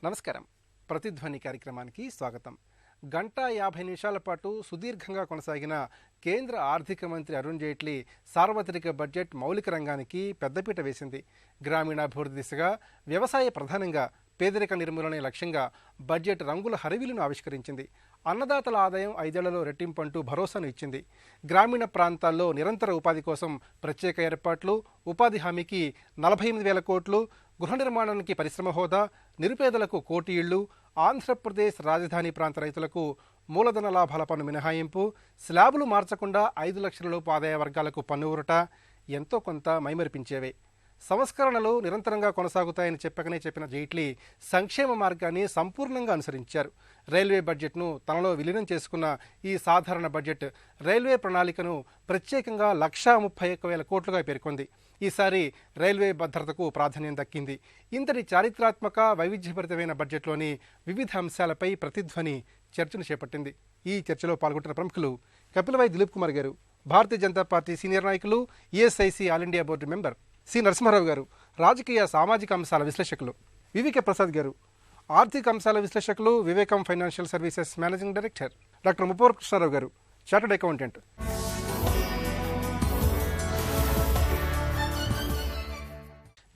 నమస్కారం. ప్రతిధ్వని కార్యక్రమానికి స్వాగతం. గంట 50 నిమిషాల పాటు సుదీర్ఘంగా కొనసాగిన కేంద్ర ఆర్థిక మంత్రి అరుణ్ జైట్లీ సార్వత్రిక బడ్జెట్ మౌలిక రంగానికి పెద్దపీట వేసింది. గ్రామీణాభివృద్ధి దిశగా వ్యవసాయ ప్రధానంగా పేదరిక నిర్మూలనే లక్ష్యంగా బడ్జెట్ రంగుల హరివిలును ఆవిష్కరించింది. అన్నదాతల ఆదాయం 5 ఏళ్లలో రెట్టింపంటూ భరోసాను ఇచ్చింది. గ్రామీణ ప్రాంతాల్లో నిరంతర ఉపాధి కోసం ప్రత్యేక ఏర్పాట్లు, ఉపాధి హామీకి 48,000 కోట్లు, గృహ నిర్మాణానికి పరిశ్రమ హోదా, నిరుపేదలకు కోటి ఇళ్లు, ఆంధ్రప్రదేశ్ రాజధాని ప్రాంత రైతులకు మూలధన లాభాల పన్ను మినహాయింపు, స్లాబులు మార్చకుండా 5 లక్షల లోపు ఆదాయ వర్గాలకు పన్ను ఊరట ఎంతో కొంత మైమరిపించేవే. సంస్కరణలు నిరంతరంగా కొనసాగుతాయని చెప్పిన జైట్లీ సంక్షేమ మార్గాన్ని సంపూర్ణంగా అనుసరించారు. రైల్వే బడ్జెట్ను తనలో విలీనం చేసుకున్న ఈ సాధారణ బడ్జెట్ రైల్వే ప్రణాళికను ప్రత్యేకంగా 131,000 కోట్లుగా పేర్కొంది. ఈసారి రైల్వే భద్రతకు ప్రాధాన్యం దక్కింది. ఇంతటి చారిత్రాత్మక వైవిధ్యభరితమైన బడ్జెట్లోని వివిధ అంశాలపై ప్రతిధ్వని చర్చను చేపట్టింది. ఈ చర్చలో పాల్గొంటున్న ప్రముఖులు కపిలవాయి దిలీప్ కుమార్ గారు, భారతీయ జనతా పార్టీ సీనియర్ నాయకులు, ESIC all India board member C Narasimha Rao garu, రాజకీయ సామాజిక అంశాల విశ్లేషకులు వివికే ప్రసాద్ గారు, ఆర్థిక అంశాల విశ్లేషకులు Vivekam financial services managing director doctor Muppavarapu Krishna Rao garu, chartered accountant.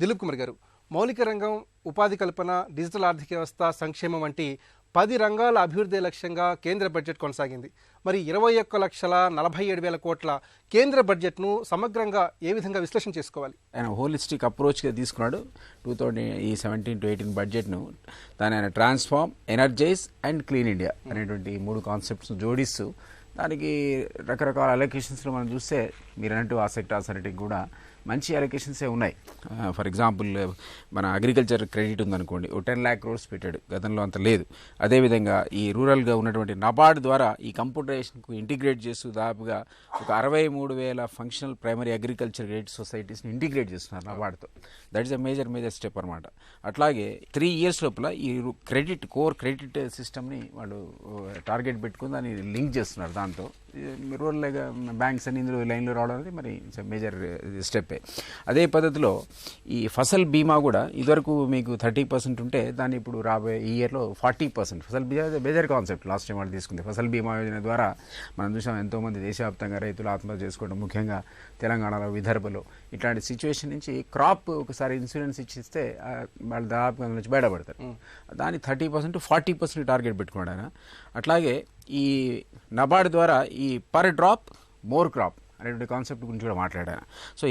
Dilip Kumar గారు, మౌలిక రంగం, ఉపాధి కల్పన, డిజిటల్ ఆర్థిక వ్యవస్థ, సంక్షేమం వంటి 10 రంగాల అభివృద్ధి లక్ష్యంగా కేంద్ర బడ్జెట్ కొనసాగింది. మరి 21,47,000 కోట్ల కేంద్ర బడ్జెట్ను సమగ్రంగా ఏ విధంగా విశ్లేషణ చేసుకోవాలి? ఆయన హోలిస్టిక్ అప్రోచ్గా తీసుకున్నాడు. 2017 to 18 బడ్జెట్ను దాని ఆయన transform, energise and clean India అనేటువంటి 3 కాన్సెప్ట్స్ను జోడిస్తూ దానికి రకరకాల అలొకేషన్స్లో మనం చూస్తే మీరు అన్నట్టు ఆ సెక్టార్స్ అన్నిటికి కూడా మంచి అలొకేషన్సే ఉన్నాయి. ఫర్ ఎగ్జాంపుల్ మన అగ్రికల్చర్ క్రెడిట్ ఉందనుకోండి, 10 lakh crores పెట్టాడు, గతంలో అంత లేదు. అదేవిధంగా ఈ రూరల్గా ఉన్నటువంటి నబార్డ్ ద్వారా ఈ కంప్యూటరైజేషన్కు ఇంటిగ్రేట్ చేస్తూ దాదాపుగా ఒక 63,000 ఫంక్షనల్ ప్రైమరీ అగ్రికల్చర్ క్రెడిట్ సొసైటీస్ని ఇంటిగ్రేట్ చేస్తున్నారు నబార్డ్తో. That is a major step అనమాట. అట్లాగే 3 years లోపల ఈ కోర్ క్రెడిట్ సిస్టమ్ని వాళ్ళు టార్గెట్ పెట్టుకుని దాన్ని లింక్ చేస్తున్నారు. దాంతో రూరల్ బ్యాంక్స్ అని ఇందులో లైన్లో రావడం అనేది మరి ఇట్స్ మేజర్ స్టెప్. అదే పద్ధతిలో ఈ ఫసల్ బీమా కూడా ఇదివరకు మీకు 30% ఉంటే దాన్ని ఇప్పుడు రాబోయే ఈ ఇయర్లో 40%. ఫసల్ బీమా మేజర్ కాన్సెప్ట్ లాస్ట్ టైం వాళ్ళు తీసుకుంది. ఫసల్ బీమా యోజన ద్వారా మనం చూసాం ఎంతోమంది దేశవ్యాప్తంగా రైతులు ఆత్మహత్య చేసుకోవడం, ముఖ్యంగా తెలంగాణలో, విదర్భలో ఇట్లాంటి సిచ్యువేషన్ నుంచి క్రాప్ ఒకసారి ఇన్సూరెన్స్ ఇచ్చిస్తే వాళ్ళు దాదాపుగా నుంచి బయటపడతారు. దాన్ని 30% to 40% టార్గెట్ పెట్టుకున్నాడు ఆయన. అట్లాగే ఈ నబార్డ్ ద్వారా ఈ పర్ డ్రాప్ మోర్ క్రాప్ అనేటువంటి కాన్సెప్ట్ గురించి కూడా మాట్లాడాను. సో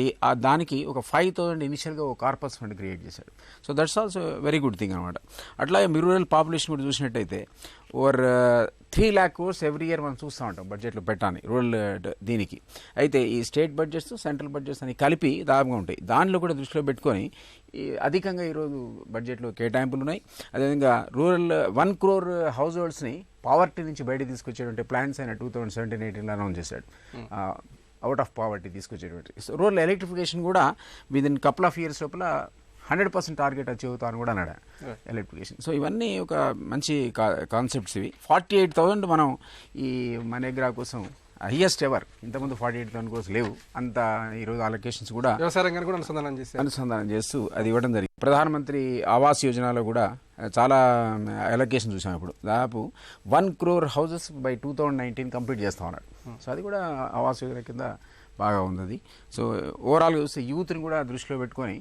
దానికి ఒక 5,000 ఇనిషియల్గా ఒక కార్పస్ ఫండ్ క్రియేట్ చేశాడు. So that's also very good thing అనమాట. అట్లాగే రూరల్ పాపులేషన్ కూడా చూసినట్టయితే over 3 lakh crores every year మనం చూస్తూ ఉంటాం బడ్జెట్లో పెట్టాలి రూరల్ దీనికి. అయితే ఈ స్టేట్ బడ్జెట్స్, సెంట్రల్ బడ్జెట్స్ అని కలిపి దాదాపుగా ఉంటాయి. దానిలో కూడా దృష్టిలో పెట్టుకొని అధికంగా ఈరోజు బడ్జెట్లో కేటాయింపులు ఉన్నాయి. అదేవిధంగా రూరల్ 1 crore హౌస్ హోల్డ్స్ని పావర్టీ నుంచి బయట తీసుకొచ్చేటువంటి ప్లాన్స్ అయిన 2017-18 అనౌన్స్ చేశాడు. అవుట్ ఆఫ్ పావర్టీ తీసుకొచ్చేటువంటి రూరల్ ఎలక్ట్రిఫికేషన్ కూడా విదిన్ కపుల్ ఆఫ్ ఇయర్స్ లోపల 100% టార్గెట్ అచీవ్ అవుతాను కూడా అన్నాడు ఎలక్ట్రిఫికేషన్. సో ఇవన్నీ ఒక మంచి కాన్సెప్ట్స్ ఇవి. 48,000 మనం ఈ మనెగ్రా కోసం హైయెస్ట్ ఎవర్, ఇంతకుముందు 48,000 కోర్స్ లేవు. అంత ఈరోజు అలొకేషన్స్ కూడా వ్యవసాయ రంగాన్ని కూడా అనుసంధానం చేస్తూ అది ఇవ్వడం జరిగింది. ప్రధానమంత్రి ఆవాస్ యోజనలో కూడా చాలా అలొకేషన్ చూసాం. ఇప్పుడు దాదాపు 1 crore హౌసెస్ బై 2019 కంప్లీట్ చేస్తా ఉన్నాడు. సో అది కూడా ఆవాస్ యోజన కింద బాగా ఉంది. సో ఓవరాల్గా చూస్తే యూత్ని కూడా దృష్టిలో పెట్టుకొని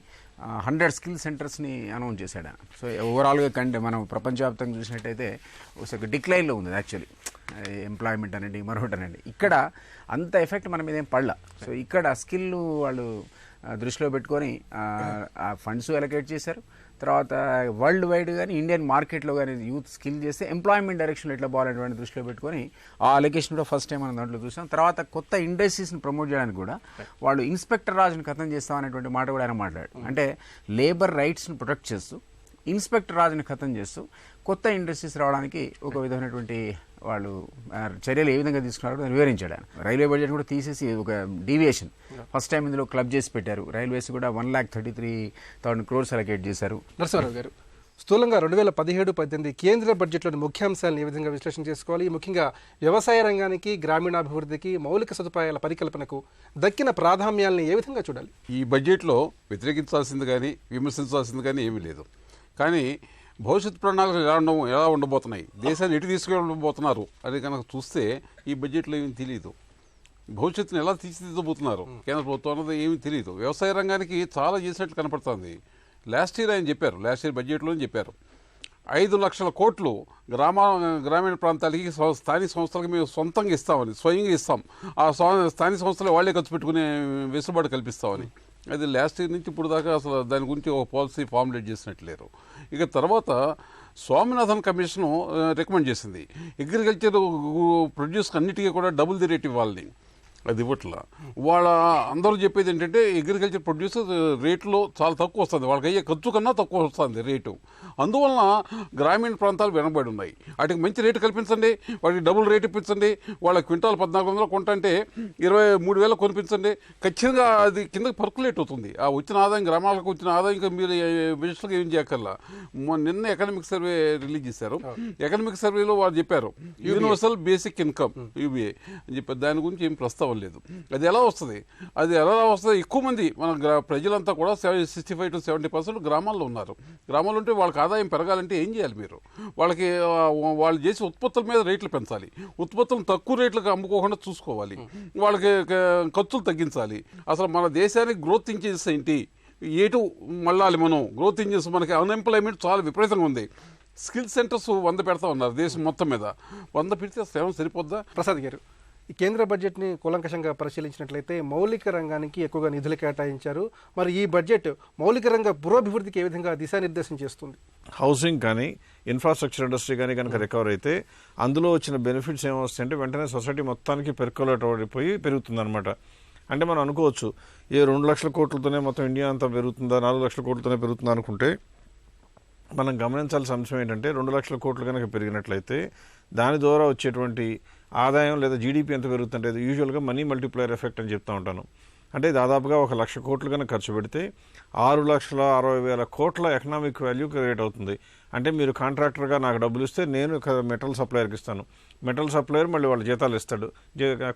100 స్కిల్ సెంటర్స్ని అనౌన్స్ చేశాడు. సో ఓవరాల్గా మనం ప్రపంచవ్యాప్తంగా చూసినట్టయితే ఒక డిక్లైన్లో ఉంది యాక్చువల్లీ ఎంప్లాయ్మెంట్ అనేది, మరొకటి అనేది. ఇక్కడ అంత ఎఫెక్ట్ మన మీద ఏం పడలా. సో ఇక్కడ స్కిల్ వాళ్ళు దృష్టిలో పెట్టుకొని ఫండ్స్ అలొకేట్ చేశారు. తర్వాత వరల్డ్ వైడ్ కానీ ఇండియన్ మార్కెట్లో కానీ యూత్ స్కిల్ చేస్తే ఎంప్లాయ్మెంట్ డైరెక్షన్లో ఎట్లా పోవాలనేటువంటి దృష్టిలో పెట్టుకొని ఆ అలొకేషన్ కూడా ఫస్ట్ టైం మనం దాంట్లో చూసాం. తర్వాత కొత్త ఇండస్ట్రీస్ని ప్రమోట్ చేయడానికి కూడా వాళ్ళు ఇన్స్పెక్టర్ రాజ్ని ఖతం చేస్తాం అనేటువంటి మాట కూడా ఆయన మాట్లాడారు. అంటే లేబర్ రైట్స్ని ప్రొటెక్ట్ చేస్తూ ఇన్స్పెక్టర్ రాజ్ని ఖతం చేస్తూ కొత్త ఇండస్ట్రీస్ రావడానికి ఒక విధమైనటువంటి వాళ్ళు చర్యలు ఏ విధంగా తీసుకున్నారో దాన్ని వివరించాడు ఆయన. రైల్వే బడ్జెట్ కూడా తీసేసి ఒక డీవియేషన్ ఫస్ట్ టైం ఇందులో క్లబ్ చేసి పెట్టారు. రైల్వేస్ కూడా 1,33,000 crores అలొకేట్ చేశారు. నరసింహారావు గారు, స్థూలంగా 2017-18 కేంద్ర బడ్జెట్లోని ముఖ్యాంశాలను ఏ విధంగా విశ్లేషణ చేసుకోవాలి? ముఖ్యంగా వ్యవసాయ రంగానికి, గ్రామీణాభివృద్ధికి, మౌలిక సదుపాయాల పరికల్పనకు దక్కిన ప్రాధాన్యాలను ఏ విధంగా చూడాలి? ఈ బడ్జెట్లో వ్యతిరేకించాల్సింది కానీ విమర్శించాల్సింది కానీ ఏమీ లేదు. కానీ భవిష్యత్ ప్రణాళికలు ఎలా ఉండబోతున్నాయి, దేశాన్ని ఎటు తీసుకెళ్ళబోతున్నారు అని కనుక చూస్తే ఈ బడ్జెట్లో ఏమీ తెలియదు. భవిష్యత్తును ఎలా తీర్చిదిద్దబోతున్నారు కేంద్ర ప్రభుత్వం అన్నది ఏమీ తెలియదు. వ్యవసాయ రంగానికి చాలా చేసినట్లు కనపడుతుంది. లాస్ట్ ఇయర్ ఆయన చెప్పారు, లాస్ట్ ఇయర్ బడ్జెట్లో చెప్పారు 5 లక్షల కోట్లు గ్రామీణ ప్రాంతాలకి స్థానిక సంస్థలకు మేము సొంతంగా ఇస్తామని, స్వయంగా ఇస్తాం. ఆ స్థానిక సంస్థలు వాళ్లే ఖర్చు పెట్టుకునే వెసులుబాటు కల్పిస్తామని. అది లాస్ట్ ఇయర్ నుంచి ఇప్పుడు దాకా అసలు దాని గురించి ఒక పాలసీ ఫార్ములేట్ చేసినట్లేరు. ఇక తర్వాత స్వామినాథన్ కమిషన్ రికమెండ్ చేసింది అగ్రికల్చర్ ప్రొడ్యూస్ అన్నిటికీ కూడా డబుల్ ది రేట్ ఇవ్వాలని. అది ఇవ్వట్లా. అందరూ చెప్పేది ఏంటంటే అగ్రికల్చర్ ప్రొడ్యూస్ రేట్లో చాలా తక్కువ వస్తుంది, వాళ్ళకి అయ్యే ఖర్చు కన్నా తక్కువ వస్తుంది రేటు. అందువలన గ్రామీణ ప్రాంతాలు వెనకబడి ఉన్నాయి. వాటికి మంచి రేటు కల్పించండి, వాటికి డబుల్ రేటు ఇప్పించండి. వాళ్ళ క్వింటాల్ 1400 కొంటంటే 23,000 కొనిపించండి. ఖచ్చితంగా అది కిందకి పర్కులేట్ అవుతుంది. ఆ వచ్చిన ఆదాయం, గ్రామాలకు వచ్చిన ఆదాయం మీరు విషయంగా ఏం చేయక్కర్లా. నిన్న ఎకనామిక్ సర్వే రిలీజ్ చేశారు. ఎకనామిక్ సర్వేలో వారు చెప్పారు యూనివర్సల్ బేసిక్ ఇన్కమ్ యూబీఏ అని చెప్పారు. దాని గురించి ఏం ప్రస్తావన లేదు. అది ఎలా వస్తుంది? ఎక్కువ మంది మన ప్రజలంతా కూడా 65 to 70% గ్రామాల్లో ఉన్నారు. గ్రామాల్లో ఉంటే వాళ్ళకి ఆదాయం పెరగాలంటే ఏం చేయాలి? మీరు వాళ్ళు చేసే ఉత్పత్తుల మీద రేట్లు పెంచాలి. ఉత్పత్తులను తక్కువ రేట్లకు అమ్ముకోకుండా చూసుకోవాలి. వాళ్ళకి ఖర్చులు తగ్గించాలి. అసలు మన దేశానికి గ్రోత్ ఇంజన్స్ ఏంటి, ఏటు మళ్ళాలి మనం గ్రోత్ ఇంజన్స్? మనకి అన్ఎంప్లాయ్మెంట్ చాలా విపరీతంగా ఉంది. స్కిల్ సెంటర్స్ 100 పెడతా ఉన్నారు దేశం మొత్తం మీద. 100 పెడితే సేవం సరిపోద్దా? ప్రసాద్ గారు, ఈ కేంద్ర బడ్జెట్ని కూలంకషంగా పరిశీలించినట్లయితే మౌలిక రంగానికి ఎక్కువగా నిధులు కేటాయించారు. మరి ఈ బడ్జెట్ మౌలిక రంగ పురోభివృద్ధికి ఏ విధంగా దిశానిర్దేశం చేస్తుంది? హౌసింగ్ కానీ ఇన్ఫ్రాస్ట్రక్చర్ ఇండస్ట్రీ కానీ కనుక రికవర్ అయితే అందులో వచ్చిన బెనిఫిట్స్ ఏమొస్తాయంటే వెంటనే సొసైటీ మొత్తానికి పెర్కులేట్ అయిపోయి పెరుగుతుంది అనమాట. అంటే మనం అనుకోవచ్చు 2 లక్షల కోట్లతోనే మొత్తం ఇండియా అంతా పెరుగుతుందా, 4 లక్షల కోట్లతోనే పెరుగుతుందా అనుకుంటే మనం గమనించాల్సిన అంశం ఏంటంటే 2 లక్షల కోట్లు కనుక పెరిగినట్లయితే దాని ద్వారా వచ్చేటువంటి ఆదాయం లేదా జీడిపి ఎంత పెరుగుతుంటే యూజువల్గా మనీ మల్టిప్లైర్ ఎఫెక్ట్ అని చెప్తూ ఉంటాను. అంటే దాదాపుగా 1,00,000 కోట్లు కనుక ఖర్చు పెడితే 6,60,000 కోట్ల ఎకనామిక్ వాల్యూ క్రియేట్ అవుతుంది. అంటే మీరు కాంట్రాక్టర్గా నాకు డబ్బులు ఇస్తే నేను మెటల్ సప్లయర్కి ఇస్తాను, మెటల్ సప్లయర్ మళ్ళీ వాళ్ళ జీతాలు ఇస్తాడు,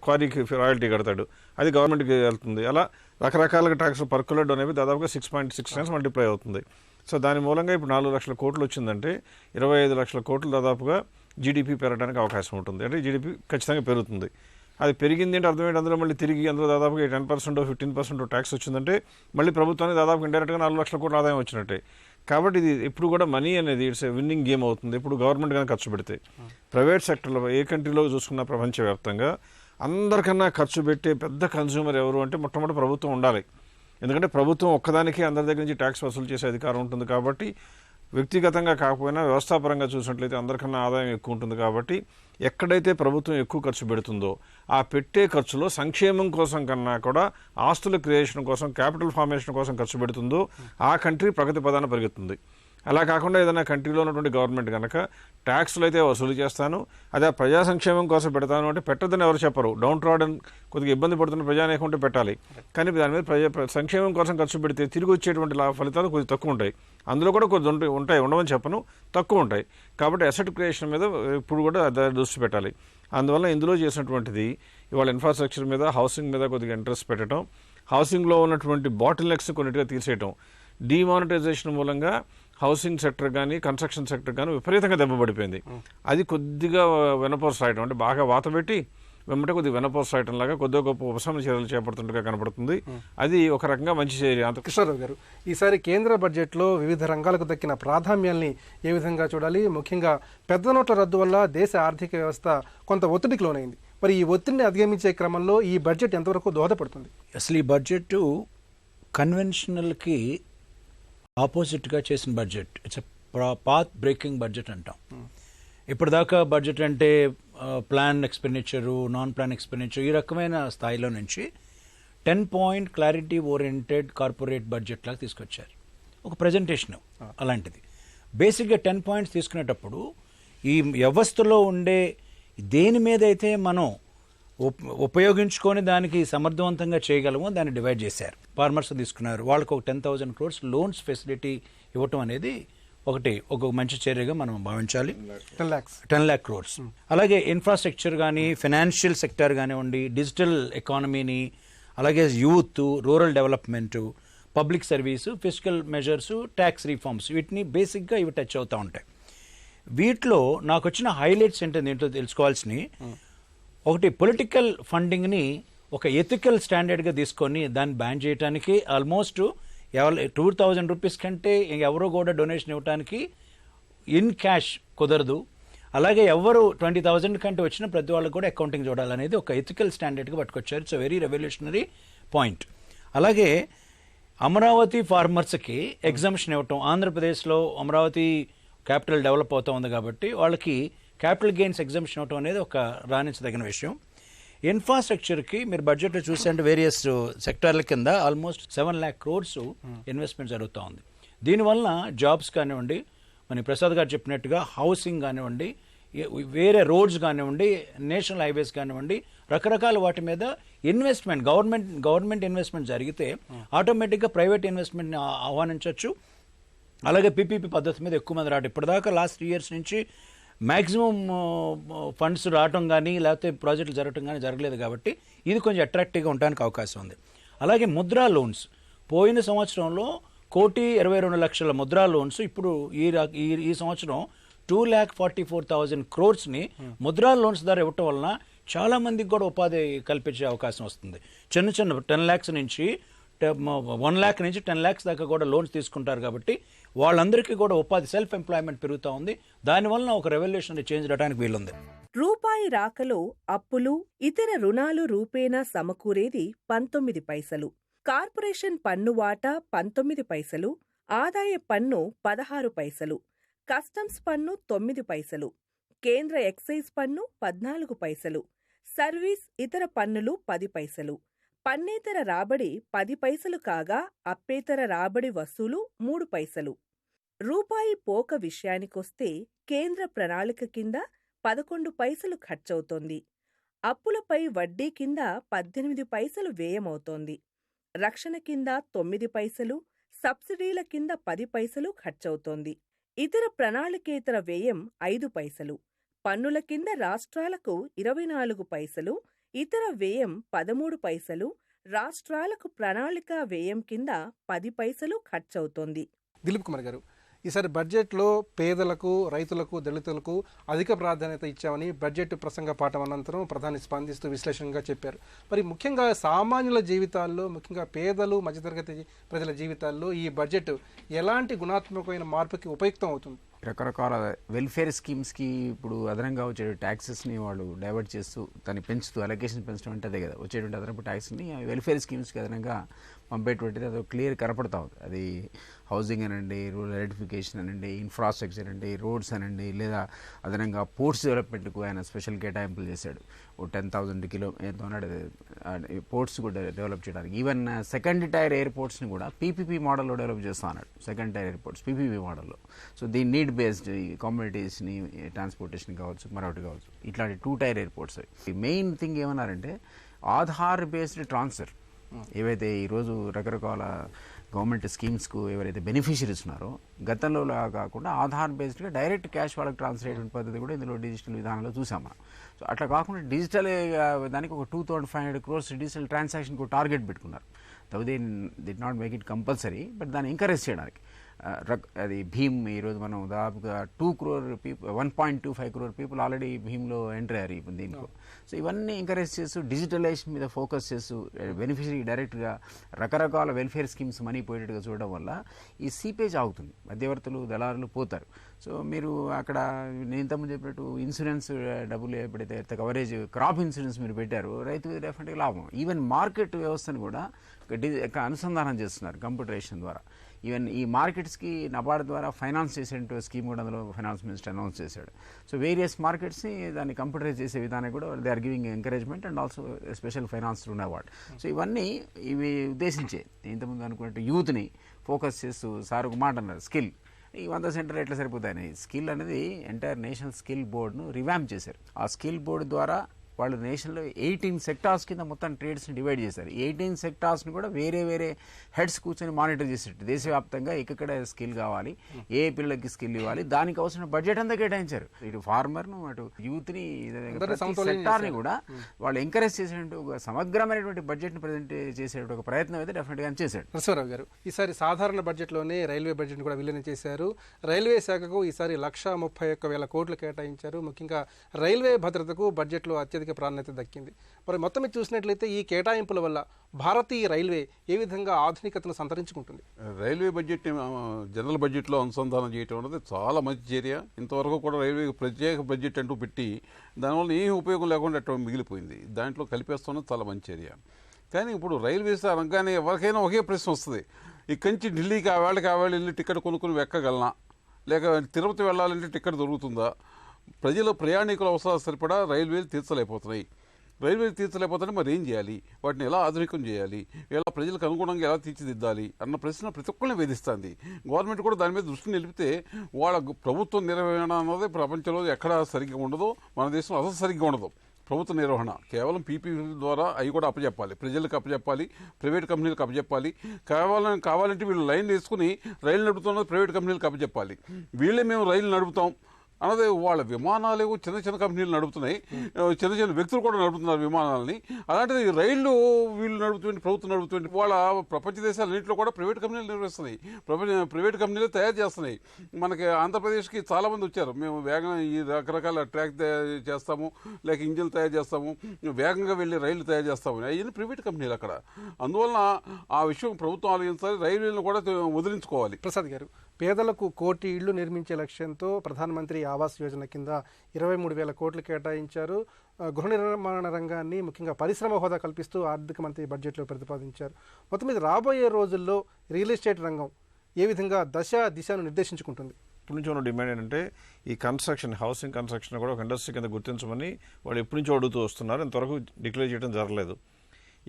క్వారీకి రాయల్టీ కడతాడు, అది గవర్నమెంట్కి వెళ్తుంది. అలా రకరకాలుగా ట్యాక్స్ పర్కులేట్ అనేవి దాదాపుగా 6.6 times మల్టిప్లై అవుతుంది. సో దాని మూలంగా ఇప్పుడు 4 లక్షల కోట్లు వచ్చిందంటే 25 లక్షల కోట్లు దాదాపుగా జీడిపి పెరగడానికి అవకాశం ఉంటుంది. అంటే జీడిపి ఖచ్చితంగా పెరుగుతుంది. అది పెరిగింది అంటే అర్థమేంటి? అందులో మళ్ళీ తిరిగి అందులో దాదాపుగా 10% 15% ట్యాక్స్ వచ్చిందంటే మళ్ళీ ప్రభుత్వానికి దాదాపు ఇండైరెక్ట్గా 4 లక్షల కోట్ల ఆదాయం వచ్చినట్టే. కాబట్టి ఇది ఎప్పుడు కూడా మనీ అనేది ఇట్స్ విన్నింగ్ గేమ్ అవుతుంది ఇప్పుడు గవర్నమెంట్ కనుక ఖర్చు పెడితే. ప్రైవేట్ సెక్టర్లో ఏ కంట్రీలో చూసుకున్న ప్రపంచవ్యాప్తంగా అందరికన్నా ఖర్చు పెట్టే పెద్ద కన్స్యూమర్ ఎవరు అంటే మొట్టమొదటి ప్రభుత్వం ఉండాలి. ఎందుకంటే ప్రభుత్వం ఒక్కదానికి అందరి దగ్గర నుంచి ట్యాక్స్ వసూలు చేసే అధికారం ఉంటుంది. కాబట్టి వ్యక్తిగతంగా కాకపోయినా వ్యవస్థాపరంగా చూసినట్లయితే అందరికన్నా ఆదాయం ఎక్కువ ఉంటుంది. కాబట్టి ఎక్కడైతే ప్రభుత్వం ఎక్కువ ఖర్చు పెడుతుందో ఆ పెట్టే ఖర్చులో సంక్షేమం కోసం కన్నా కూడా ఆస్తుల క్రియేషన్ కోసం, క్యాపిటల్ ఫార్మేషన్ కోసం ఖర్చు పెడుతుందో ఆ కంట్రీ ప్రగతి పదాన పెరుగుతుంది. అలా కాకుండా ఏదైనా కంట్రీలో ఉన్నటువంటి గవర్నమెంట్ కనుక ట్యాక్స్లు అయితే వసూలు చేస్తాను, అదే ప్రజా సంక్షేమం కోసం పెడతాను అంటే పెట్టదని ఎవరు చెప్పరు. డౌన్ ట్రాడన్ కొద్దిగా ఇబ్బంది పడుతున్న ప్రజానేకం ఉంటే పెట్టాలి. కానీ దాని మీద సంక్షేమం కోసం ఖర్చు పెడితే తిరిగి వచ్చేటువంటి ఫలితాలు కొద్దిగా తక్కువ ఉంటాయి. అందులో కూడా కొద్ది ఉండవని చెప్పను, తక్కువ ఉంటాయి. కాబట్టి అసెట్ క్రియేషన్ మీద ఇప్పుడు కూడా దృష్టి పెట్టాలి. అందువల్ల ఇందులో చేసినటువంటిది ఇవాళ ఇన్ఫ్రాస్ట్రక్చర్ మీద, హౌసింగ్ మీద కొద్దిగా ఇంట్రెస్ట్ పెట్టడం, హౌసింగ్లో ఉన్నటువంటి బాటిల్ నెక్స్ కొన్నిటిగా తీసేయటం, డిమానిటైజేషన్ మూలంగా హౌసింగ్ సెక్టర్ కానీ కన్స్ట్రక్షన్ సెక్టర్ కానీ విపరీతంగా దెబ్బపడిపోయింది. అది కొద్దిగా వెనపోర్స్ రాయటం, అంటే బాగా వాత పెట్టి వెంబటే కొద్దిగా వెనపోర్స్ రాయటం లాగా కొద్దిగా గొప్ప ఉపశమన చర్యలు చేపడుతుండగా కనపడుతుంది. అది ఒక రకంగా మంచి చర్య. కృష్ణారావు గారు, ఈసారి కేంద్ర బడ్జెట్లో వివిధ రంగాలకు దక్కిన ప్రాధాన్యాల్ని ఏ విధంగా చూడాలి? ముఖ్యంగా పెద్ద నోట్ల రద్దు వల్ల దేశ ఆర్థిక వ్యవస్థ కొంత ఒత్తిడికి లోనైంది. మరి ఈ ఒత్తిడిని అధిగమించే క్రమంలో ఈ బడ్జెట్ ఎంతవరకు దోహదపడుతుంది? అసలు ఈ బడ్జెట్ కన్వెన్షనల్కి ఆపోజిట్గా చేసిన budget. It's path breaking budget అంటాం. ఇప్పటిదాకా బడ్జెట్ అంటే plan expenditure, non plan expenditure ఈ రకమైన స్థాయిలో నుంచి 10-point clarity oriented corporate budget లాగా తీసుకొచ్చారు. ఒక ప్రజెంటేషన్ అలాంటిది. బేసిక్గా 10 points తీసుకునేటప్పుడు ఈ వ్యవస్థలో ఉండే దేని మీద అయితే మనం ఉపయోగించుకొని దానికి సమర్థవంతంగా చేయగలమో దాన్ని డివైడ్ చేశారు. ఫార్మర్స్ తీసుకున్నారు, వాళ్ళకు ఒక 10,000 crores లోన్స్ ఫెసిలిటీ ఇవ్వటం అనేది ఒక మంచి చర్యగా మనం భావించాలి. 10 lakh crores. అలాగే ఇన్ఫ్రాస్ట్రక్చర్ కానీ, ఫైనాన్షియల్ సెక్టర్ కానివ్వండి, డిజిటల్ ఎకానమీని, అలాగే youth, rural development, public service, physical measures, tax reforms, వీటిని బేసిక్గా ఇవి టచ్ అవుతూ ఉంటాయి. వీటిలో నాకు వచ్చిన హైలైట్స్ ఏంటో దీంట్లో తెలుసుకోవాల్సినవి, ఒకటి పొలిటికల్ ఫండింగ్ని ఒక ఎథికల్ స్టాండర్డ్గా తీసుకొని దాన్ని బ్యాన్ చేయడానికి ఆల్మోస్ట్ 2,000 రూపీస్ కంటే ఎవరో కూడా డొనేషన్ ఇవ్వడానికి ఇన్ క్యాష్ కుదరదు. అలాగే ఎవరు 20,000 కంటే వచ్చిన ప్రతి వాళ్ళకి కూడా అకౌంటింగ్ చూడాలనేది ఒక ఎథికల్ స్టాండర్డ్గా పట్టుకొచ్చారు. It's very revolutionary point. అలాగే అమరావతి ఫార్మర్స్కి ఎగ్జామ్షన్ ఇవ్వటం, ఆంధ్రప్రదేశ్లో అమరావతి క్యాపిటల్ డెవలప్ అవుతూ ఉంది కాబట్టి వాళ్ళకి క్యాపిటల్ గెయిన్స్ ఎగ్జామ్షన్ ఇవ్వటం అనేది ఒక రాణించదగిన విషయం. ఇన్ఫ్రాస్ట్రక్చర్కి మీరు బడ్జెట్లో చూసే వేరియస్ సెక్టార్ల కింద ఆల్మోస్ట్ 7 lakh crores ఇన్వెస్ట్మెంట్ జరుగుతూ ఉంది. దీనివల్ల జాబ్స్ కానివ్వండి, మన ప్రసాద్ గారు చెప్పినట్టుగా హౌసింగ్ కానివ్వండి, వేరే రోడ్స్ కానివ్వండి, నేషనల్ హైవేస్ కానివ్వండి, రకరకాల వాటి మీద ఇన్వెస్ట్మెంట్, గవర్నమెంట్ ఇన్వెస్ట్మెంట్ జరిగితే ఆటోమేటిక్గా ప్రైవేట్ ఇన్వెస్ట్మెంట్ని ఆహ్వానించవచ్చు. అలాగే పీపీపీ పద్ధతి మీద ఎక్కువ మంది రావడం, ఇప్పటిదాకా లాస్ట్ 3 years నుంచి మ్యాక్సిమం ఫండ్స్ రావటం కానీ లేకపోతే ప్రాజెక్టులు జరగటం కానీ జరగలేదు కాబట్టి ఇది కొంచెం అట్రాక్టివ్గా ఉండడానికి అవకాశం ఉంది. అలాగే ముద్రా లోన్స్, పోయిన సంవత్సరంలో 1,22,00,000 ముద్రా లోన్స్ ఇప్పుడు ఈ సంవత్సరం 2,44,000 crores ముద్రా లోన్స్ ద్వారా ఇవ్వటం వలన చాలా మందికి కూడా ఉపాధి కల్పించే అవకాశం వస్తుంది. చిన్న 10 lakhs నుంచి 1 lakh నుంచి 10 lakhs దాకా కూడా లోన్స్ తీసుకుంటారు కాబట్టి వాళ్ళందరికీ కూడా ఉపాధి, సెల్ఫ్ ఎంప్లాయ్మెంట్ పెరుగుతూ ఉంది. దానివల్ల ఒక రెవల్యూషనరీ చేంజ్ రావడానికి వీలుంది. రూపాయి రాకలో అప్పులు, ఇతర రుణాలు రూపేణా సమకూరేది 19 పైసలు. కార్పొరేషన్ పన్ను వాటా 19 పైసలు, ఆదాయ పన్ను 16 పైసలు, కస్టమ్స్ పన్ను 9 పైసలు, కేంద్ర ఎక్సైజ్ పన్ను 14 పైసలు, సర్వీస్ ఇతర పన్నులు 10 పైసలు, పన్నేతర రాబడి 10 పైసలు కాగా అప్పేతర రాబడి వసూలు 3 పైసలు. రూపాయి పోక విషయానికొస్తే కేంద్ర ప్రణాళిక కింద 11 పైసలు ఖర్చవుతోంది. అప్పులపై వడ్డీ కింద 18 పైసలు వ్యయమవుతోంది. రక్షణ కింద 9 పైసలు, సబ్సిడీల కింద 10 పైసలు ఖర్చవుతోంది. ఇతర ప్రణాళికేతర వ్యయం 5 పైసలు. పన్నుల కింద రాష్ట్రాలకు 24 పైసలు, ఇతర వ్యయం 13 పైసలు, రాష్ట్రాలకు ప్రణాళికా వ్యయం కింద 10 పైసలు ఖర్చవుతోంది. దిలీప్ కుమార్ గారు, ఈసారి బడ్జెట్లో పేదలకు, రైతులకు, దళితులకు అధిక ప్రాధాన్యత ఇచ్చామని బడ్జెట్ ప్రసంగ పాఠం అనంతరం ప్రధాని స్పందిస్తూ విశ్లేషణగా చెప్పారు. మరి ముఖ్యంగా సామాన్యుల జీవితాల్లో, ముఖ్యంగా పేదలు, మధ్యతరగతి ప్రజల జీవితాల్లో ఈ బడ్జెట్ ఎలాంటి గుణాత్మకమైన మార్పుకి ఉపయుక్తం అవుతుంది? రకరకాల వెల్ఫేర్ స్కీమ్స్కి ఇప్పుడు అదనంగా వచ్చే ట్యాక్సెస్ని వాళ్ళు డైవర్ట్ చేస్తూ దాన్ని పెంచుతూ, అలొకేషన్ పెంచడం అంటే అదే కదా, వచ్చేటువంటి అదనపు ట్యాక్స్ని వెల్ఫేర్ స్కీమ్స్కి అదనంగా పంపేటువంటిది అది క్లియర్ కనపడతా ఉంది. అది హౌసింగ్ అనండి, రూరల్ ఎలక్ట్రిఫికేషన్ అనండి, ఇన్ఫ్రాస్ట్రక్చర్ అండి, రోడ్స్ అనండి, లేదా అదనంగా పోర్ట్స్ డెవలప్మెంట్కు ఆయన స్పెషల్ కేటాయింపులు చేశాడు. ఓ 10,000 పోర్ట్స్ కూడా డెవలప్ చేయడానికి. ఈవెన్ సెకండ్ టైర్ ఎయిర్పోర్ట్స్ని కూడా పీపీపీ మోడల్లో డెవలప్ చేస్తా అన్నాడు. సెకండ్ టైర్ ఎయిర్పోర్ట్స్ పీపీపీ మోడల్లో. సో దీని నీడ్ బేస్డ్ కమ్యూనిటీస్ని ట్రాన్స్పోర్టేషన్ కావచ్చు, మరొకటి కావచ్చు, ఇట్లాంటి 2 టైర్ ఎయిర్పోర్ట్స్. మెయిన్ థింగ్ ఏమన్నారంటే ఆధార్ బేస్డ్ ట్రాన్స్ఫర్. ఏవైతే ఈరోజు రకరకాల గవర్నమెంట్ స్కీమ్స్కు ఎవరైతే బెనిఫిషరీస్ ఉన్నారో గతంలో కాకుండా ఆధార్ బేస్డ్గా డైరెక్ట్ క్యాష్ వాళ్ళకి ట్రాన్స్ఫర్ అయ్యేటువంటి పద్ధతి కూడా ఇందులో డిజిటల్ విధానంలో చూసాం మనం. సో అట్లా కాకుండా డిజిటల్ దానికి ఒక 2,500 crores డిజిటల్ ట్రాన్సాక్షన్కు టార్గెట్ పెట్టుకున్నారు. They did not make it compulsory, but దాన్ని ఎంకరేజ్ చేయడానికి. అది భీమ్ ఈరోజు మనం దాదాపుగా 2 crore people, 1.25 crore people already భీమ్లో ఎంటర్ అయ్యారు ఇప్పుడు దీంట్లో. సో ఇవన్నీ ఎంకరేజ్ చేస్తూ డిజిటలైజేషన్ మీద ఫోకస్ చేస్తూ బెనిఫిషరీ డైరెక్ట్గా రకరకాల వెల్ఫేర్ స్కీమ్స్ మనీ పోయేటట్టుగా చూడడం వల్ల ఈ సీపేజ్ ఆగుతుంది, మధ్యవర్తులు, దళారులు పోతారు. సో మీరు అక్కడ నేను ఇంతకుముందు చెప్పినట్టు ఇన్సూరెన్స్ డబ్బులు ఎప్పుడైతే కవరేజ్, క్రాప్ ఇన్సూరెన్స్ మీరు పెట్టారు, రైతుకు డెఫినెట్గా లాభం. ఈవెన్ మార్కెట్ వ్యవస్థను కూడా అనుసంధానం చేస్తున్నారు కంప్యూటరేషన్ ద్వారా. ఈవెన్ ఈ మార్కెట్స్కి నబార్డ్ ద్వారా ఫైనాన్స్ చేసే స్కీమ్ కూడా అందులో ఫైనాన్స్ మినిస్టర్ అనౌన్స్ చేశాడు. సో వేరియస్ మార్కెట్స్ని దాన్ని కంప్యూటరైజ్ చేసే విధానం కూడా they are giving encouragement and also special finance రుణ అవార్డ్. సో ఇవన్నీ ఇవి ఉద్దేశించే ఇంతకుముందు అనుకున్నట్టు యూత్ని ఫోకస్ చేస్తూ సార్ ఒక మాట అన్నారు, స్కిల్. ఈ 100 సెంటర్ ఎట్లా సరిపోతాయని స్కిల్ అనేది ఎంటైర్ నేషనల్ స్కిల్ బోర్డును రివాంప్ చేశారు. ఆ స్కిల్ బోర్డు ద్వారా వాళ్ళు నేషన్లో 18 సెక్టార్స్ కింద మొత్తం ట్రేడ్స్ని డివైడ్ చేశారు. 18 సెక్టార్స్ని కూడా వేరే వేరే హెడ్స్ కూర్చొని మానిటర్ చేసేట్టు దేశవ్యాప్తంగా ఎక్కడ స్కిల్ కావాలి, ఏ పిల్లలకి స్కిల్ ఇవ్వాలి, దానికి అవసరం బడ్జెట్ అంతా కేటాయించారు. ఇటు ఫార్మర్ను, అటు యూత్ని, సెక్టార్ని కూడా వాళ్ళు ఎంకరేజ్ చేసేటువంటి ఒక సమగ్రమైనటువంటి బడ్జెట్ని ప్రజెంట్ చేసేటువంటి ఒక ప్రయత్నం అయితే డెఫినెట్గా చేశాడు. నరసింహారావు గారు, ఈసారి సాధారణ బడ్జెట్లోనే రైల్వే బడ్జెట్ని కూడా విలీనం చేశారు. రైల్వే శాఖకు ఈసారి 1,31,000 కోట్లు కేటాయించారు. ముఖ్యంగా రైల్వే భద్రతకు బడ్జెట్లో అత్యధిక ప్రాధాన్యత దక్కింది. మరి మొత్తం మీద చూసినట్లయితే ఈ కేటాయింపుల వల్ల భారతీయ రైల్వే ఏ విధంగా ఆధునికతను సంతరించుకుంటుంది? రైల్వే బడ్జెట్ జనరల్ బడ్జెట్లో అనుసంధానం చేయటం అనేది చాలా మంచి చర్య. ఇంతవరకు కూడా రైల్వే ప్రత్యేక బడ్జెట్ అంటూ పెట్టి దానివల్ల ఏం ఉపయోగం లేకుండా అట్లా మిగిలిపోయింది. దాంట్లో కలిపేస్తున్నది చాలా మంచి చర్య. కానీ ఇప్పుడు రైల్వేస్ అనగానే ఎవరికైనా ఒకే ప్రశ్న వస్తుంది, ఇక్కడి నుంచి ఢిల్లీకి ఆ వేళ వెళ్ళి టికెట్ కొనుక్కుని ఎక్కగలనా, లేక తిరుపతి వెళ్ళాలంటే టికెట్ దొరుకుతుందా? ప్రజల ప్రయాణికుల అవసరాలు సరిపడా రైల్వేలు తీర్చలేకపోతున్నాయి. మరి ఏం చేయాలి, వాటిని ఎలా ఆధునికం చేయాలి, ఎలా ప్రజలకు అనుగుణంగా ఎలా తీర్చిదిద్దాలి అన్న ప్రశ్న ప్రతి ఒక్కరిని వేధిస్తుంది. గవర్నమెంట్ కూడా దాని మీద దృష్టి నిలిపితే వాళ్ళ ప్రభుత్వ నిర్వహణ అన్నది ప్రపంచంలో ఎక్కడా సరిగ్గా ఉండదు, మన దేశంలో అసలు సరిగ్గా ఉండదు. ప్రభుత్వ నిర్వహణ కేవలం పీపీపీ ద్వారా అవి కూడా అప్పచెప్పాలి, ప్రజలకు అప్పచెప్పాలి, ప్రైవేట్ కంపెనీలకు అప్పచెప్పాలి. కావాలంటే వీళ్ళు లైన్ వేసుకుని రైలు నడుపుతున్నది ప్రైవేట్ కంపెనీలకు అప్పచెప్పాలి. వీళ్ళే మేము రైలు నడుపుతాం అన్నది వాళ్ళ విమానాలు చిన్న చిన్న కంపెనీలు నడుపుతున్నాయి, చిన్న చిన్న వ్యక్తులు కూడా నడుపుతున్నారు విమానాలని. అలాంటిది రైళ్లు వీళ్ళు నడుపుతుంది, ప్రభుత్వం నడుపుతుంది. వాళ్ళ ప్రపంచ దేశాలన్నింటిలో కూడా ప్రైవేట్ కంపెనీలు నిర్వహిస్తున్నాయి, ప్రైవేట్ కంపెనీలు తయారు చేస్తున్నాయి. మనకి ఆంధ్రప్రదేశ్కి చాలామంది వచ్చారు, మేము వేగంగా ఈ రకరకాల ట్రాక్ తయారు చేస్తాము, లేక ఇంజిన్లు తయారు చేస్తాము, వేగంగా వెళ్ళి రైళ్లు తయారు చేస్తాము. అవన్నీ ప్రైవేట్ కంపెనీలు అక్కడ. అందువలన ఆ విషయం ప్రభుత్వం ఆలోచించాలి, రైల్వేలను కూడా వదిలించుకోవాలి. ప్రసాద్ గారు, పేదలకు 1 కోటి ఇళ్లు నిర్మించే లక్ష్యంతో ప్రధానమంత్రి ఆవాస్ యోజన కింద 23,000 కోట్లు కేటాయించారు. గృహ నిర్మాణ రంగాన్ని ముఖ్యంగా పరిశ్రమ హోదా కల్పిస్తూ ఆర్థిక మంత్రి బడ్జెట్లో ప్రతిపాదించారు. మొత్తం మీద రాబోయే రోజుల్లో రియల్ ఎస్టేట్ రంగం ఏ విధంగా దిశను నిర్దేశించుకుంటుంది? ఇప్పటి నుంచి ఉన్న డిమాండ్ ఏంటంటే ఈ కన్స్ట్రక్షన్, హౌసింగ్ కన్స్ట్రక్షన్ కూడా ఒక ఇండస్ట్రీ కింద గుర్తించమని వాళ్ళు ఎప్పటి నుంచో అడుగుతూ వస్తున్నారు. ఇంతవరకు డిక్లేర్ చేయడం జరగలేదు.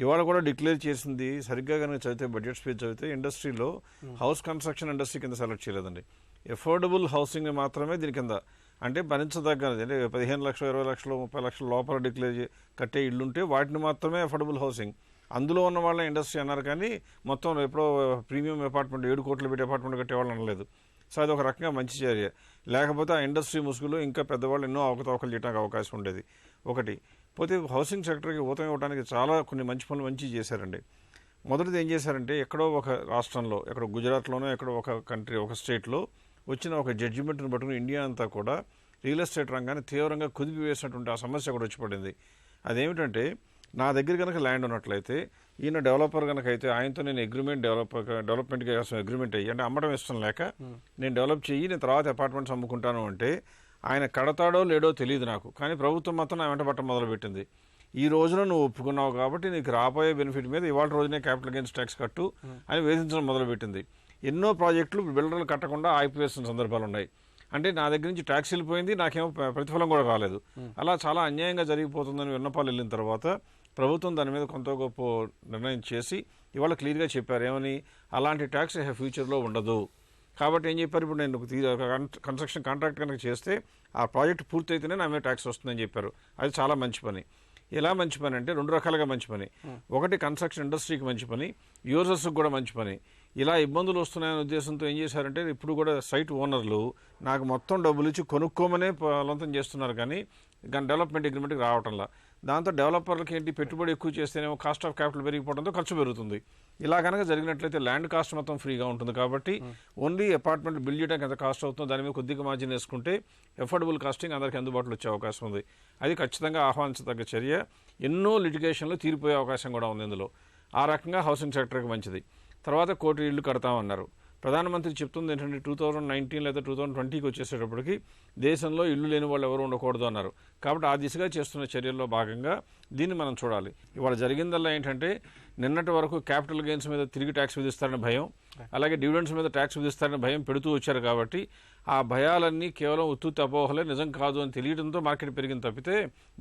ఇవాళ కూడా డిక్లేర్ చేసింది సరిగ్గా కనుక చదివితే, బడ్జెట్ స్పీచ్ చదివితే ఇండస్ట్రీలో హౌస్ కన్స్ట్రక్షన్ ఇండస్ట్రీ కింద సెలెక్ట్ చేయలేదండి. ఎఫోర్డబుల్ హౌసింగ్ మాత్రమే దీని కింద, అంటే భరించదగ్గది, అంటే 15 లక్షలు, 20 లక్షలు, 30 లక్షల లోపల డిక్లేర్ కట్టే ఇళ్ళుంటే వాటిని మాత్రమే ఎఫోర్డబుల్ హౌసింగ్. అందులో ఉన్న వాళ్ళ ఇండస్ట్రీ అన్నారు, కానీ మొత్తం ఎప్పుడో ప్రీమియం అపార్ట్మెంట్ 7 కోట్లు పెట్టి అపార్ట్మెంట్ కట్టేవాళ్ళు అనలేదు. సో అది ఒక రకంగా మంచి చర్య. లేకపోతే ఆ ఇండస్ట్రీ ముసుగులో ఇంకా పెద్దవాళ్ళు ఎన్నో అవకతవకలు చేయడానికి అవకాశం ఉండేది. ఒకటి పోతే హౌసింగ్ సెక్టర్కి ఊతం ఇవ్వడానికి చాలా కొన్ని మంచి పనులు చేశారండి. మొదటిది ఏం చేశారంటే, ఎక్కడో ఒక రాష్ట్రంలో, ఎక్కడో గుజరాత్లోనో ఎక్కడో ఒక కంట్రీ, ఒక స్టేట్లో వచ్చిన ఒక జడ్జిమెంట్ని పట్టుకుని ఇండియా అంతా కూడా రియల్ ఎస్టేట్ రంగాన్ని తీవ్రంగా కుదిపివేసినటువంటి ఆ సమస్య కూడా వచ్చి పడింది. అదేమిటంటే, నా దగ్గర కనుక ల్యాండ్ ఉన్నట్లయితే, ఈయన డెవలపర్ కనుక అయితే ఆయనతో నేను డెవలప్మెంట్కి అగ్రిమెంట్ అయ్యి, అంటే అమ్మడం ఇష్టం లేక నేను డెవలప్ చెయ్యి, నేను తర్వాత అపార్ట్మెంట్స్ అమ్ముకుంటాను అంటే ఆయన కడతాడో లేడో తెలియదు నాకు, కానీ ప్రభుత్వం మాత్రం నా వెంట పట్టం మొదలుపెట్టింది. ఈ రోజున నువ్వు ఒప్పుకున్నావు కాబట్టి నీకు రాబోయే బెనిఫిట్ మీద ఇవాళ రోజునే క్యాపిటల్ గెయిన్స్ ట్యాక్స్ కట్టు అని వేధించడం మొదలుపెట్టింది. ఎన్నో ప్రాజెక్టులు బిల్డర్లు కట్టకుండా ఆగిపోయేస్తున్న సందర్భాలు ఉన్నాయి. అంటే నా దగ్గర నుంచి ట్యాక్స్ వెళ్ళిపోయింది, నాకేమో ప్రతిఫలం కూడా రాలేదు. అలా చాలా అన్యాయంగా జరిగిపోతుందని విన్నపాలు వెళ్ళిన తర్వాత ప్రభుత్వం దాని మీద కొంత గొప్ప నిర్ణయం చేసి ఇవాళ క్లియర్గా చెప్పారు, ఏమని, అలాంటి ట్యాక్స్ ఫ్యూచర్లో ఉండదు. కాబట్టి ఏం చెప్పారు, ఇప్పుడు నేను కన్స్ట్రక్షన్ కాంట్రాక్ట్ కనుక చేస్తే ఆ ప్రాజెక్ట్ పూర్తయితేనే నా మీద ట్యాక్స్ వస్తుందని చెప్పారు. అది చాలా మంచి పని. ఎలా మంచి పని అంటే 2 రకాలుగా మంచి పని. ఒకటి కన్స్ట్రక్షన్ ఇండస్ట్రీకి మంచి పని, యూజర్స్కి కూడా మంచి పని. ఇలా ఇబ్బందులు వస్తున్నాయనే ఉద్దేశంతో ఏం చేశారంటే, ఇప్పుడు కూడా సైట్ ఓనర్లు నాకు మొత్తం డబ్బులు ఇచ్చి కొనుక్కోమనే బలవంతం చేస్తున్నారు, కానీ డెవలప్మెంట్ అగ్రిమెంట్కి రావటంలా. దాంతో డెవలపర్లకి ఏంటి, పెట్టుబడి ఎక్కువ చేస్తేనేమో కాస్ట్ ఆఫ్ క్యాపిటల్ పెరిగిపోవడంతో ఖర్చు పెరుగుతుంది. ఇలా కనుక జరిగినట్లయితే ల్యాండ్ కాస్ట్ మొత్తం ఫ్రీగా ఉంటుంది. కాబట్టి ఓన్లీ అపార్ట్మెంట్ బిల్డ్ చేయడానికి ఎంత కాస్ట్ అవుతుందో దాని మీద కొద్దిగా మార్జిన్ వేసుకుంటే ఎఫోర్డబుల్ కాస్టింగ్ అందరికీ అందుబాటులో వచ్చే అవకాశం ఉంది. అది ఖచ్చితంగా ఆహ్వానించదగ్గ చర్య. ఎన్నో లిటిగేషన్లు తీరిపోయే అవకాశం కూడా ఉంది ఇందులో. ఆ రకంగా హౌసింగ్ సెక్టర్కి మంచిది. తర్వాత 1 కోటి ఇళ్ళు కడతామన్నారు. ప్రధానమంత్రి చెప్తుంది ఏంటంటే 2019 లేదా 2020కి వచ్చేసేటప్పటికి దేశంలో ఇల్లు లేని వాళ్ళు ఎవరు ఉండకూడదు అన్నారు. కాబట్టి ఆ దిశగా చేస్తున్న చర్యల్లో భాగంగా దీన్ని మనం చూడాలి. ఇవాళ జరిగిందల్లా ఏంటంటే, నిన్నటి వరకు క్యాపిటల్ గెయిన్స్ మీద తిరిగి ట్యాక్స్ విధిస్తారని భయం, అలాగే డివిడెండ్స్ మీద ట్యాక్స్ విధిస్తారని భయం పెడుతూ వచ్చారు. కాబట్టి ఆ భయాలన్నీ కేవలం ఉత్తుత్తి అపోహలే, నిజం కాదు అని తెలియడంతో మార్కెట్ పెరిగింది తప్పితే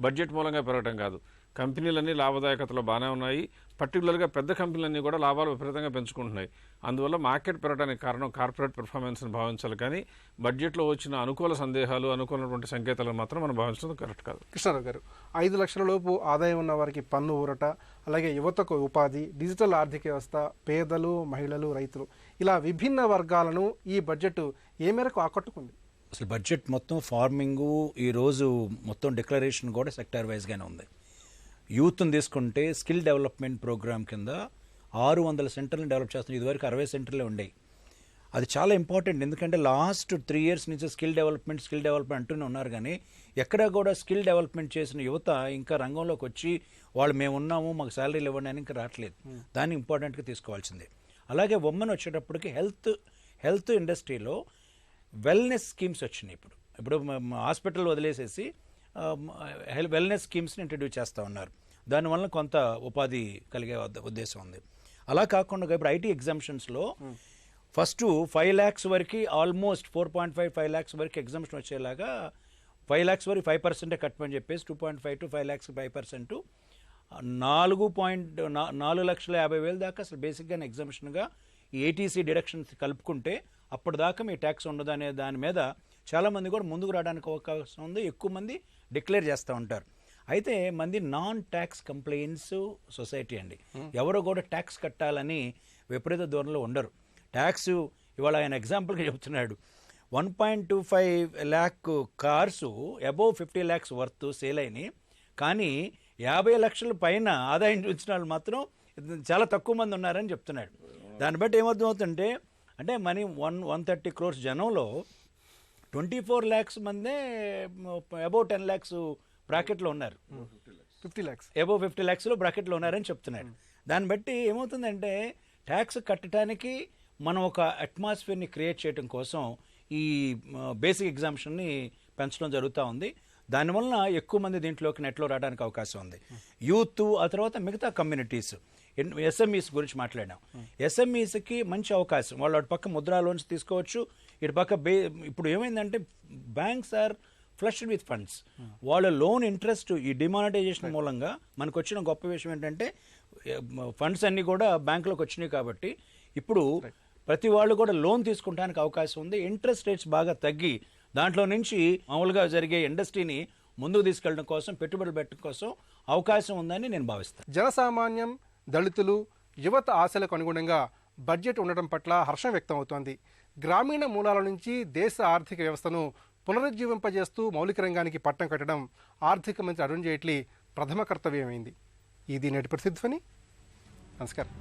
బడ్జెట్ మూలంగా పెరగటం కాదు. కంపెనీలన్నీ లాభదాయకతలో బాగానే ఉన్నాయి. పర్టికులర్గా పెద్ద కంపెనీలన్నీ కూడా లాభాలు విపరీతంగా పెంచుకుంటున్నాయి. అందువల్ల మార్కెట్ పెరగడానికి కారణం కార్పొరేట్ పెర్ఫార్మెన్స్ని భావించాలి, కానీ బడ్జెట్లో వచ్చిన అనుకూల సందేహాలు, అనుకూలమైనటువంటి సంకేతాలను మాత్రం మనం భావించడం కరెక్ట్ కాదు. కృష్ణారావు గారు, 5 లక్షల లోపు ఆదాయం ఉన్న వారికి పన్ను ఊరట, అలాగే యువతకు ఉపాధి, డిజిటల్ ఆర్థిక వ్యవస్థ, పేదలు, మహిళలు, రైతులు, ఇలా విభిన్న వర్గాలను ఈ బడ్జెట్ ఏ మేరకు ఆకట్టుకుంది? అసలు బడ్జెట్ మొత్తం ఫార్మింగ్ ఈరోజు మొత్తం డిక్లరేషన్ కూడా సెక్టార్ వైజ్గానే ఉంది. యూత్ని తీసుకుంటే స్కిల్ డెవలప్మెంట్ ప్రోగ్రామ్ కింద 600 సెంటర్లను డెవలప్ చేస్తున్నాం. ఇదివరకు 60 సెంటర్లే ఉండేవి. అది చాలా ఇంపార్టెంట్, ఎందుకంటే లాస్ట్ 3 years నుంచి స్కిల్ డెవలప్మెంట్ అంటూనే ఉన్నారు, కానీ ఎక్కడా కూడా స్కిల్ డెవలప్మెంట్ చేసిన యువత ఇంకా రంగంలోకి వచ్చి వాళ్ళు మేము ఉన్నాము మాకు శాలరీలు ఇవ్వండి అని ఇంకా రావట్లేదు. దాన్ని ఇంపార్టెంట్గా తీసుకోవాల్సిందే. అలాగే ఉమెన్ వచ్చేటప్పటికి హెల్త్ ఇండస్ట్రీలో వెల్నెస్ స్కీమ్స్ వచ్చినాయి. ఇప్పుడు హాస్పిటల్ వదిలేసేసి వెల్నెస్ స్కీమ్స్ని ఇంట్రడ్యూస్ చేస్తూ ఉన్నారు. దానివల్ల కొంత ఉపాధి కలిగే ఉద్దేశం ఉంది. అలా కాకుండా ఇప్పుడు ఐటీ ఎగ్జామ్షన్స్లో ఫస్ట్ 5 lakhs వరకు ఆల్మోస్ట్ 4.5 lakhs వరకు ఎగ్జామ్షన్ వచ్చేలాగా 5 lakhs వరకు 5% కట్టమని చెప్పేసి 2.5 to 5 lakhs 5%, 4,50,000 దాకా అసలు బేసిక్గా ఎగ్జామ్షన్గా ఈ ఏటీసీ డిడక్షన్స్ కలుపుకుంటే అప్పటిదాకా మీ ట్యాక్స్ ఉండదు అనే దాని మీద చాలామంది కూడా ముందుకు రావడానికి అవకాశం ఉంది. ఎక్కువ మంది డిక్లేర్ చేస్తూ ఉంటారు. అయితే మంది నాన్ ట్యాక్స్ కంప్లైంట్స్ సొసైటీ అండి. ఎవరో కూడా ట్యాక్స్ కట్టాలని విపరీత దూరంలో ఉండరు. ట్యాక్స్ ఇవాళ ఆయన ఎగ్జాంపుల్గా చెప్తున్నాడు, 1.25 lakh cars above 50 lakhs worth sale అయినాయి, కానీ 50 లక్షల పైన ఆదాయం చూసిన వాళ్ళు మాత్రం చాలా తక్కువ మంది ఉన్నారని చెప్తున్నాడు. దాన్ని బట్టి ఏమర్థమవుతుంటే అంటే మనీ 130 crores జనంలో 24 lakhs మందే అబౌవ్ 10 lakhs బ్రాకెట్లో ఉన్నారు. 50 lakhs అబౌవ్ 50 lakhsలో బ్రాకెట్లో ఉన్నారని చెప్తున్నాడు. దాన్ని బట్టి ఏమవుతుందంటే ట్యాక్స్ కట్టడానికి మనం ఒక అట్మాస్ఫియర్ని క్రియేట్ చేయడం కోసం ఈ బేసిక్ ఎగ్జామ్షన్ని పెంచడం జరుగుతూ ఉంది. దానివల్ల ఎక్కువ మంది దీంట్లోకి నెట్లో రావడానికి అవకాశం ఉంది. యూత్, ఆ తర్వాత మిగతా కమ్యూనిటీస్, ఎస్ఎంఈస్ గురించి మాట్లాడాం. ఎస్ఎంఈస్కి మంచి అవకాశం. వాళ్ళు అటు పక్క ముద్రా లోన్స్ తీసుకోవచ్చు, ఇటు పక్క ఇప్పుడు ఏమైందంటే banks are flushed with funds. వాళ్ళ లోన్ ఇంట్రెస్ట్ ఈ డిమానిటైజేషన్ మూలంగా మనకు వచ్చిన గొప్ప విషయం ఏంటంటే ఫండ్స్ అన్నీ కూడా బ్యాంకులోకి వచ్చినాయి కాబట్టి ఇప్పుడు ప్రతి వాళ్ళు కూడా లోన్ తీసుకుంటానికి అవకాశం ఉంది. ఇంట్రెస్ట్ రేట్స్ బాగా తగ్గి దాంట్లో నుంచి మామూలుగా జరిగే ఇండస్ట్రీని ముందుకు తీసుకెళ్ళడం కోసం, పెట్టుబడులు పెట్టడం కోసం అవకాశం ఉందని నేను భావిస్తాను. జనసామాన్యం, దళితులు, యువత ఆశలకు అనుగుణంగా బడ్జెట్ ఉండటం పట్ల హర్షం వ్యక్తం అవుతోంది. గ్రామీణ మూలాల నుంచి దేశ ఆర్థిక వ్యవస్థను పునరుజ్జీవింపజేస్తూ మౌలిక రంగానికి పట్టం కట్టడం ఆర్థిక మంత్రి అరుణ్ జైట్లీ ప్రథమ కర్తవ్యమైంది. ఇది నేటి ప్రతిధ్వని. నమస్కారం.